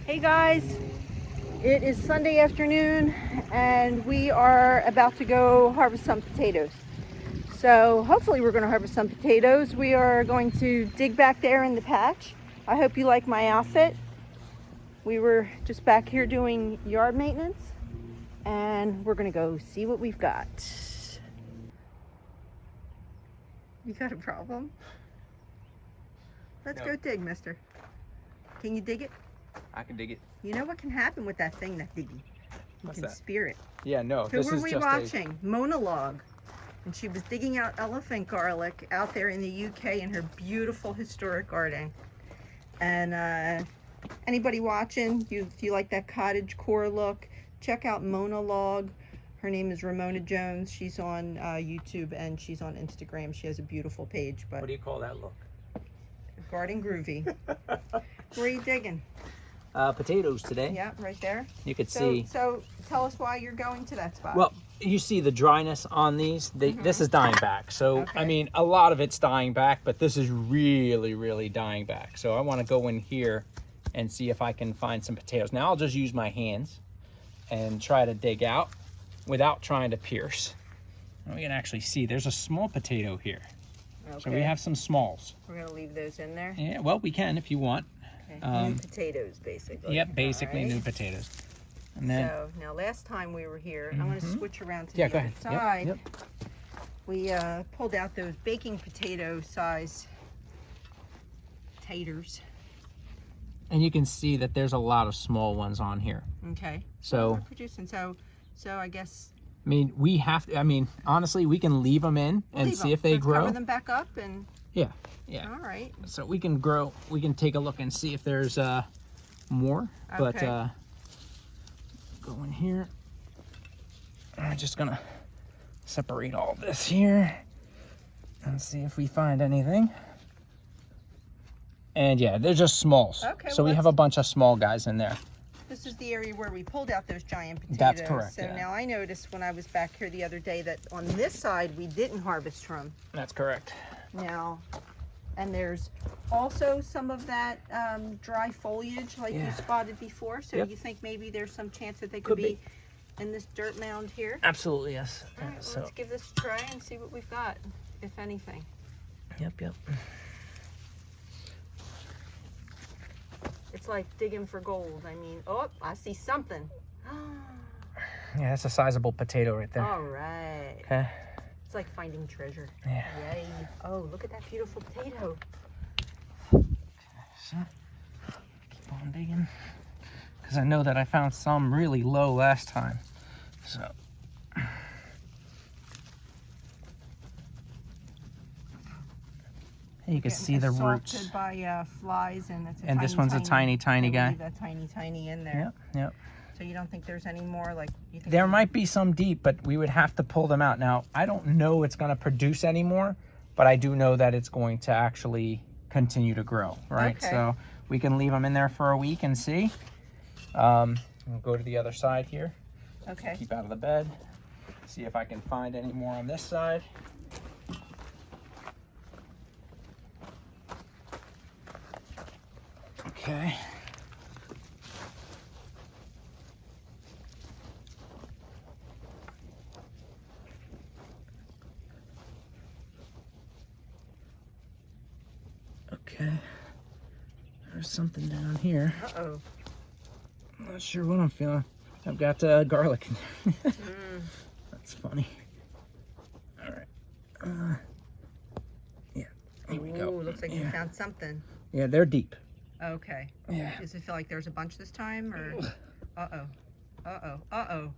Hey guys, it is Sunday afternoon and we are about to go harvest some potatoes. So hopefully we're going to harvest some potatoes. We are going to dig back there in the patch. I hope you like my outfit. We were just back here doing yard maintenance and we're going to go see what we've got. You got a problem? Let's go dig, mister. Can you dig it? I can dig it. You know what can happen with that thing, that diggy? You can spear it. Yeah, no. Who were we watching? Monologue. And she was digging out elephant garlic out there in the UK in her beautiful historic garden. And anybody watching, if you like that cottage core look, check out Monologue. Her name is Ramona Jones. She's on YouTube and she's on Instagram. She has a beautiful page. But what do you call that look? Garden groovy. Where are you digging? Potatoes today. Yeah, right there. You could see. So tell us why you're going to that spot. Well, you see the dryness on these. This is dying back. So, Okay. I mean, a lot of it's dying back, but this is really, really dying back. So I want to go in here and see if I can find some potatoes. Now I'll just use my hands and try to dig out without trying to pierce. And we can actually see there's a small potato here. Okay. So we have some smalls. We're going to leave those in there? Yeah, well, we can if you want. Okay. New potatoes, basically. Yep, basically All right. new potatoes. And then, so now last time we were here, I'm going to switch around to yeah, the go other ahead. side. Yep. We pulled out those baking potato size taters. And you can see that there's a lot of small ones on here. Okay. So we're producing. So I guess. I mean, we have to. I mean, honestly, we can leave them in and see if they Let's grow. Cover them back up and. Yeah. All right. So we can grow. We can take a look and see if there's more. But Okay. Go in here. I'm just gonna separate all this here and see if we find anything. And yeah, they're just smalls. Okay, so well, we have a bunch of small guys in there. This is the area where we pulled out those giant potatoes. That's correct, So yeah. now I noticed when I was back here the other day that on this side we didn't harvest from. That's correct. Now, and there's also some of that dry foliage like you spotted before. So Yep. you think maybe there's some chance that they could be in this dirt mound here? Absolutely, yes. All right, well, So let's give this a try and see what we've got, if anything. Yep. It's like digging for gold. I mean, oh, I see something. Yeah, that's a sizable potato right there. All right. Okay. It's like finding treasure. Yeah. Yay. Oh, look at that beautiful potato. So, keep on digging. Because I know that I found some really low last time. So. You can see the roots. Assaulted by flies, and it's a And tiny, this one's a tiny guy. That tiny in there. Yep. So you don't think there's any more? Like you think There might be some deep, but we would have to pull them out. Now, I don't know it's going to produce anymore, but I do know that it's going to actually continue to grow, right? Okay. So we can leave them in there for a week and see. We'll go to the other side here. Okay. Keep out of the bed. See if I can find any more on this side. Okay. Okay. There's something down here. Uh-oh. I'm not sure what I'm feeling. I've got garlic in there. That's funny. All right. Yeah, here we go. Ooh, looks like you found something. Yeah, they're deep. Okay. Yeah. Does it feel like there's a bunch this time, or? Uh-oh. Uh-oh. Oh,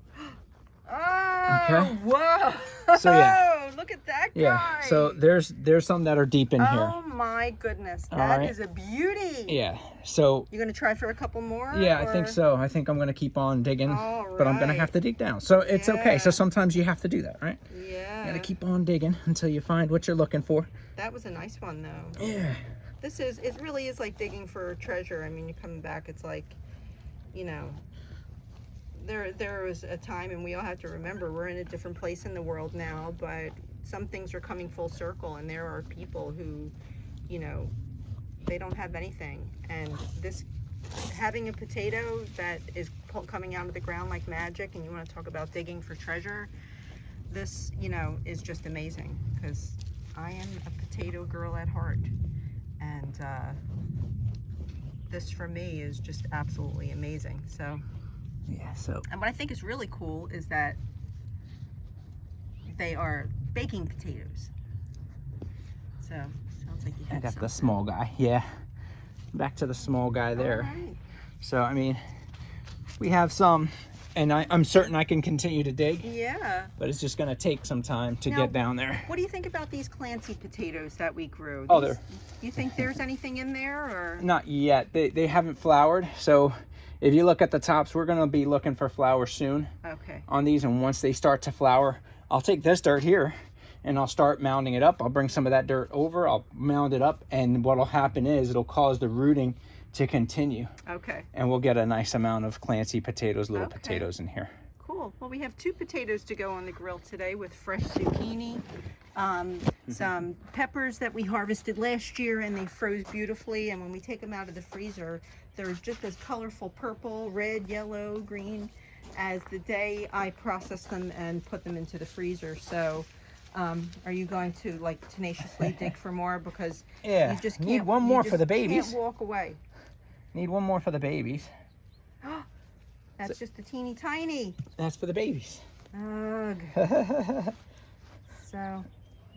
Okay. whoa. So, yeah. Look at that guy. Yeah, so there's some that are deep in here. Oh my goodness. All That right. is a beauty. Yeah, so You gonna try for a couple more? yeah, I or- think so. I think I'm gonna keep on digging, All but I'm gonna right. have to dig down. So it's okay. So Yeah. sometimes you have to do that, right? Yeah. You gotta keep on digging until you find what you're looking for. That was a nice one though. Yeah. It really is like digging for treasure. I mean, you're coming back, it's like, you know, there was a time, and we all have to remember we're in a different place in the world now, but some things are coming full circle, and there are people who, you know, they don't have anything, and this having a potato that is coming out of the ground like magic, and you want to talk about digging for treasure, this, you know, is just amazing, because I am a potato girl at heart, and this for me is just absolutely amazing. So yeah, so. And what I think is really cool is that they are baking potatoes. So sounds like you I had got something. the small guy. Yeah, back to the small guy there. All right. So I mean, we have some, and I'm certain I can continue to dig. Yeah. But it's just gonna take some time to Now, get down there. What do you think about these Clancy potatoes that we grew? Oh, These, you think there's anything in there, or? Not yet. They haven't flowered. So if you look at the tops, we're gonna be looking for flowers soon. Okay. On these, and once they start to flower, I'll take this dirt here and I'll start mounding it up. I'll bring some of that dirt over, I'll mound it up, and what'll happen is it'll cause the rooting to continue. Okay. And we'll get a nice amount of Clancy potatoes, little Okay. potatoes in here. Cool. Well, we have 2 potatoes to go on the grill today with fresh zucchini, some peppers that we harvested last year, and they froze beautifully. And when we take them out of the freezer, they're just as colorful purple, red, yellow, green as the day I processed them and put them into the freezer. So are you going to like tenaciously dig for more, because Yeah, you just need can't, one you more just for the babies. can't walk away. Need one more for the babies. That's just a teeny tiny. That's for the babies. Ugh. So,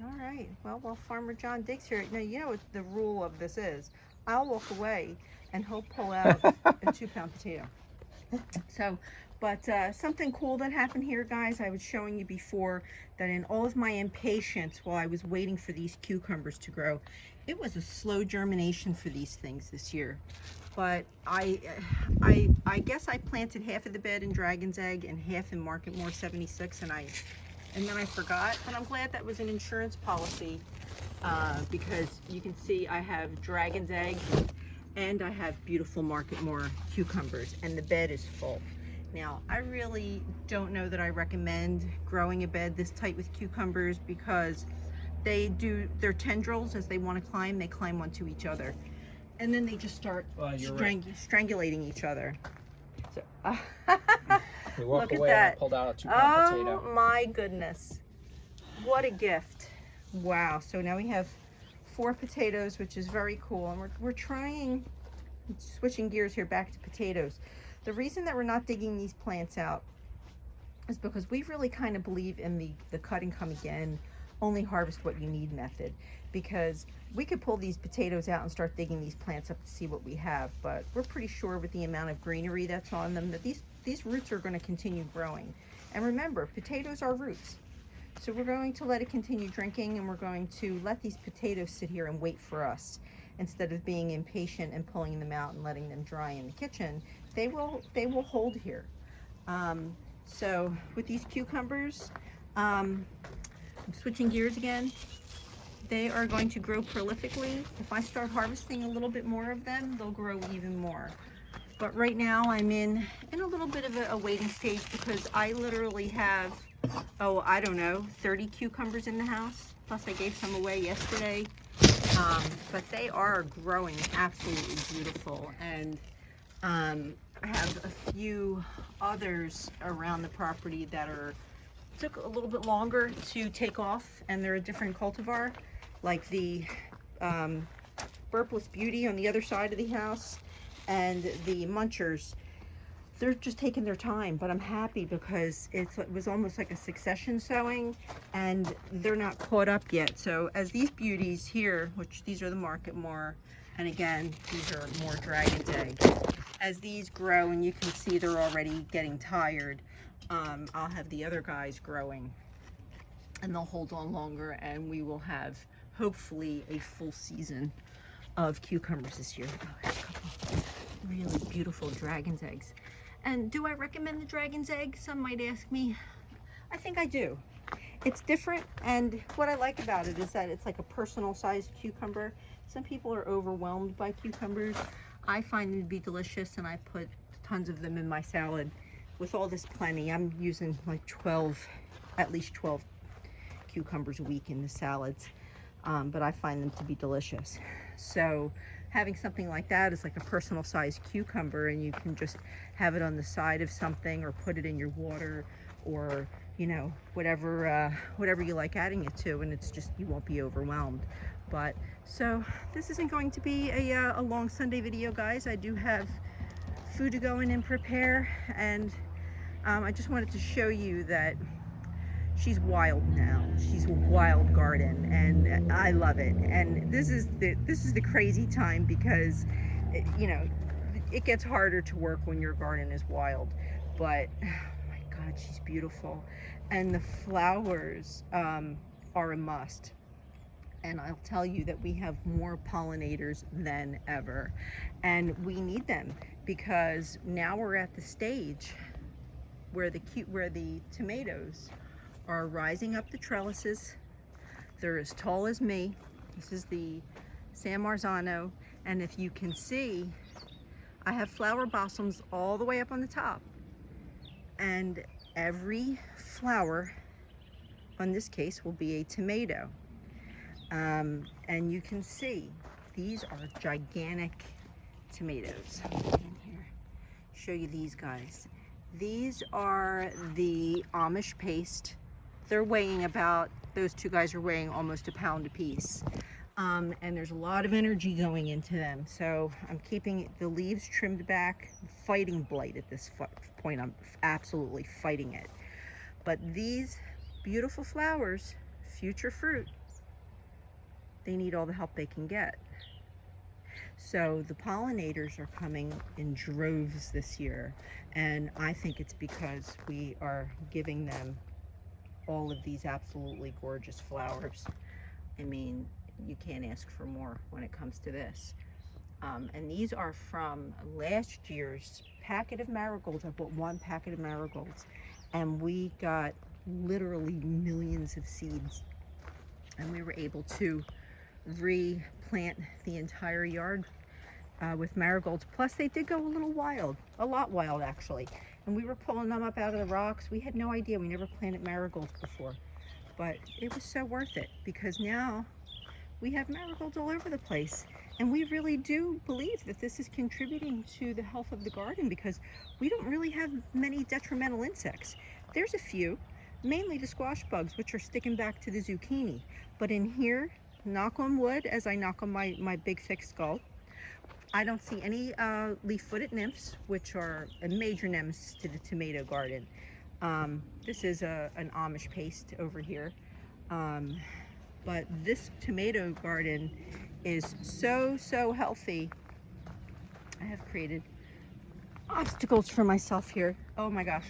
all right. Well, while Farmer John digs here, now you know what the rule of this is. I'll walk away and he'll pull out a 2-pound potato. So, but something cool that happened here, guys, I was showing you before that in all of my impatience while I was waiting for these cucumbers to grow, it was a slow germination for these things this year. But I guess I planted half of the bed in Dragon's Egg and half in Market More 76, and then I forgot. But I'm glad that was an insurance policy, because you can see I have Dragon's Egg and I have beautiful Market More cucumbers, and the bed is full. Now, I really don't know that I recommend growing a bed this tight with cucumbers, because they do their tendrils as they want to climb, they climb onto each other. And then they just start strangulating each other. So, We walk look at away that. and I pulled out a 2-pound Oh potato. my goodness. What a gift. Wow. So now we have 4 potatoes, which is very cool. And we're trying, switching gears here back to potatoes. The reason that we're not digging these plants out is because we really kind of believe in the cut and come again, only harvest what you need method, because we could pull these potatoes out and start digging these plants up to see what we have, but we're pretty sure with the amount of greenery that's on them that these roots are going to continue growing. And remember, potatoes are roots. So we're going to let it continue drinking, and we're going to let these potatoes sit here and wait for us, instead of being impatient and pulling them out and letting them dry in the kitchen. They will hold here. So with these cucumbers, I'm switching gears again. They are going to grow prolifically. If I start harvesting a little bit more of them, they'll grow even more. But right now I'm in a little bit of a waiting stage, because I literally have, I don't know, 30 cucumbers in the house. Plus I gave some away yesterday. But they are growing absolutely beautiful. And I have a few others around the property that took a little bit longer to take off, and they're a different cultivar, like the Burpless Beauty on the other side of the house, and the Munchers. They're just taking their time, but I'm happy because it was almost like a succession sowing, and they're not caught up yet. So as these beauties here, which these are the Market More, and again, these are more Dragon's Egg, as these grow, and you can see they're already getting tired, I'll have the other guys growing, and they'll hold on longer, and we will have hopefully a full season of cucumbers this year. Oh, I have a couple really beautiful Dragon's Eggs. And do I recommend the Dragon's Egg? Some might ask me. I think I do. It's different, and what I like about it is that it's like a personal sized cucumber. Some people are overwhelmed by cucumbers. I find them to be delicious, and I put tons of them in my salad. With all this plenty, I'm using like at least 12 cucumbers a week in the salads, but I find them to be delicious. So having something like that is like a personal sized cucumber, and you can just have it on the side of something or put it in your water, or you know, whatever you like adding it to, and it's just, you won't be overwhelmed. But so this isn't going to be a long Sunday video, guys. I do have food to go in and prepare, and I just wanted to show you that she's wild now. She's a wild garden, and I love it. And this is the crazy time, because you know, it gets harder to work when your garden is wild. But oh my God, she's beautiful, and the flowers are a must. And I'll tell you that we have more pollinators than ever, and we need them, because now we're at the stage where the tomatoes are rising up the trellises. They're as tall as me. This is the San Marzano, and if you can see, I have flower blossoms all the way up on the top, and every flower on this case will be a tomato. And you can see these are gigantic tomatoes. In here, show you these guys. These are the Amish paste. They're weighing about, those two guys are weighing almost a pound a piece. And there's a lot of energy going into them. So I'm keeping the leaves trimmed back, fighting blight at this point. I'm absolutely fighting it. But these beautiful flowers, future fruit, they need all the help they can get. So the pollinators are coming in droves this year, and I think it's because we are giving them all of these absolutely gorgeous flowers. I mean, you can't ask for more when it comes to this. And these are from last year's packet of marigolds. I bought one packet of marigolds, and we got literally millions of seeds, and we were able to replant the entire yard with marigolds. Plus they did go a little wild, a lot wild actually, and we were pulling them up out of the rocks. We had no idea, we never planted marigolds before, but it was so worth it, because now we have marigolds all over the place, and we really do believe that this is contributing to the health of the garden, because we don't really have many detrimental insects. There's a few, mainly the squash bugs, which are sticking back to the zucchini, but in here, knock on wood as I knock on my big thick skull, I don't see any leaf-footed nymphs, which are a major nemesis to the tomato garden. This is an Amish paste over here. But this tomato garden is so healthy. I have created obstacles for myself here. Oh my gosh.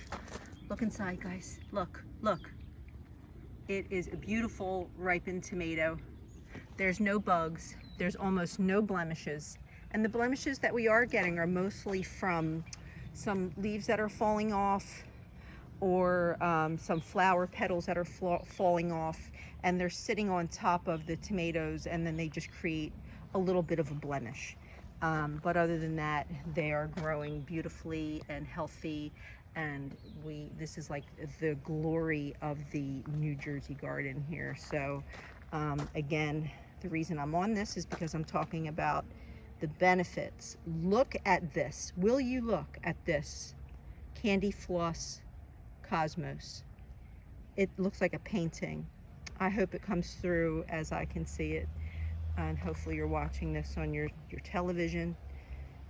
Look inside, guys. Look. It is a beautiful ripened tomato. There's no bugs, there's almost no blemishes, and the blemishes that we are getting are mostly from some leaves that are falling off, or some flower petals that are falling off, and they're sitting on top of the tomatoes, and then they just create a little bit of a blemish. But other than that, they are growing beautifully and healthy, and this is like the glory of the New Jersey garden here. So again, the reason I'm on this is because I'm talking about the benefits. Look at this. Will you look at this candy floss cosmos? It looks like a painting. I hope it comes through as I can see it, and hopefully you're watching this on your television.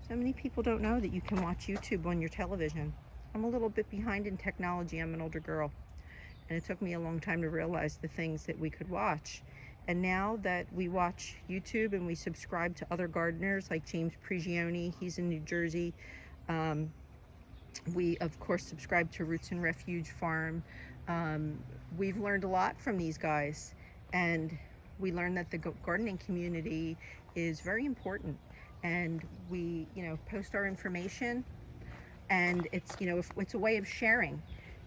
So many people don't know that you can watch YouTube on your television. I'm a little bit behind in technology. I'm an older girl, and it took me a long time to realize the things that we could watch. And now that we watch YouTube and we subscribe to other gardeners like James Prigioni, he's in New Jersey. We of course subscribe to Roots and Refuge Farm. We've learned a lot from these guys, and we learned that the gardening community is very important, and we post our information, and it's it's a way of sharing,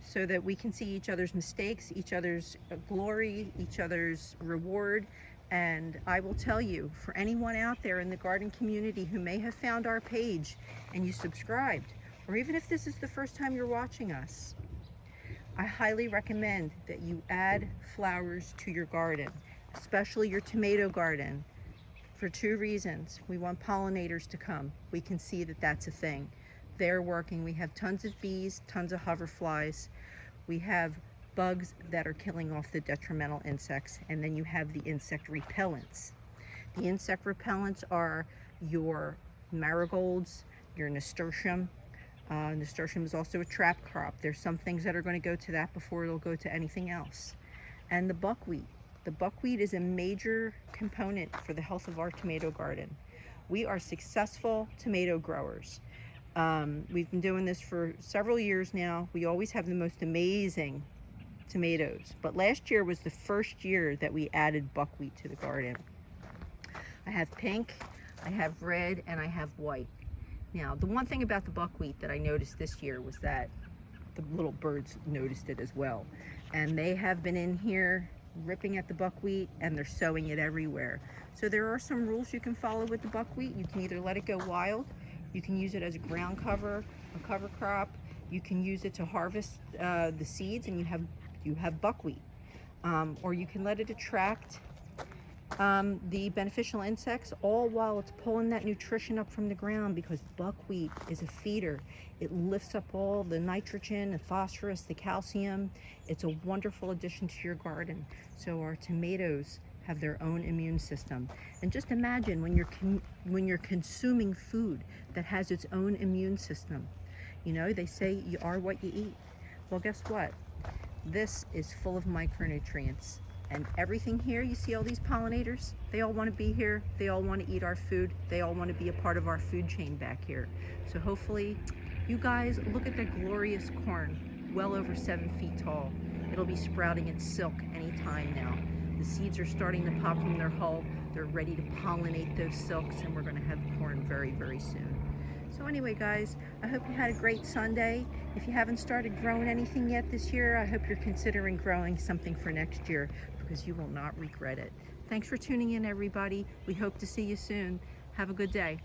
so that we can see each other's mistakes, each other's glory, each other's reward. And I will tell you, for anyone out there in the garden community who may have found our page and you subscribed, or even if this is the first time you're watching us, I highly recommend that you add flowers to your garden, especially your tomato garden. for 2 reasons. We want pollinators to come. We can see that that's a thing. They're working. We have tons of bees, tons of hoverflies. We have bugs that are killing off the detrimental insects, and then you have the insect repellents. The insect repellents are your marigolds, your nasturtium. Nasturtium is also a trap crop. There's some things that are going to go to that before it'll go to anything else. And the buckwheat. The buckwheat is a major component for the health of our tomato garden. We are successful tomato growers. We've been doing this for several years now. We always have the most amazing tomatoes, but last year was the first year that we added buckwheat to the garden. I have pink, I have red, and I have white. Now, the one thing about the buckwheat that I noticed this year was that the little birds noticed it as well. And they have been in here ripping at the buckwheat, and they're sowing it everywhere. So there are some rules you can follow with the buckwheat. You can either let it go wild, you can use it as a ground cover, a cover crop, you can use it to harvest the seeds, and you have buckwheat. Or you can let it attract the beneficial insects, all while it's pulling that nutrition up from the ground, because buckwheat is a feeder. It lifts up all the nitrogen, the phosphorus, the calcium. It's a wonderful addition to your garden. So our tomatoes have their own immune system. And just imagine when you're consuming food that has its own immune system. You know, they say you are what you eat. Well, guess what? This is full of micronutrients. And everything here, you see all these pollinators? They all want to be here. They all want to eat our food. They all want to be a part of our food chain back here. So hopefully, you guys, look at that glorious corn, well over 7 feet tall. It'll be sprouting its silk anytime now. The seeds are starting to pop from their hull. They're ready to pollinate those silks, and we're going to have corn very, very soon. So anyway, guys, I hope you had a great Sunday. If you haven't started growing anything yet this year, I hope you're considering growing something for next year, because you will not regret it. Thanks for tuning in, everybody. We hope to see you soon. Have a good day.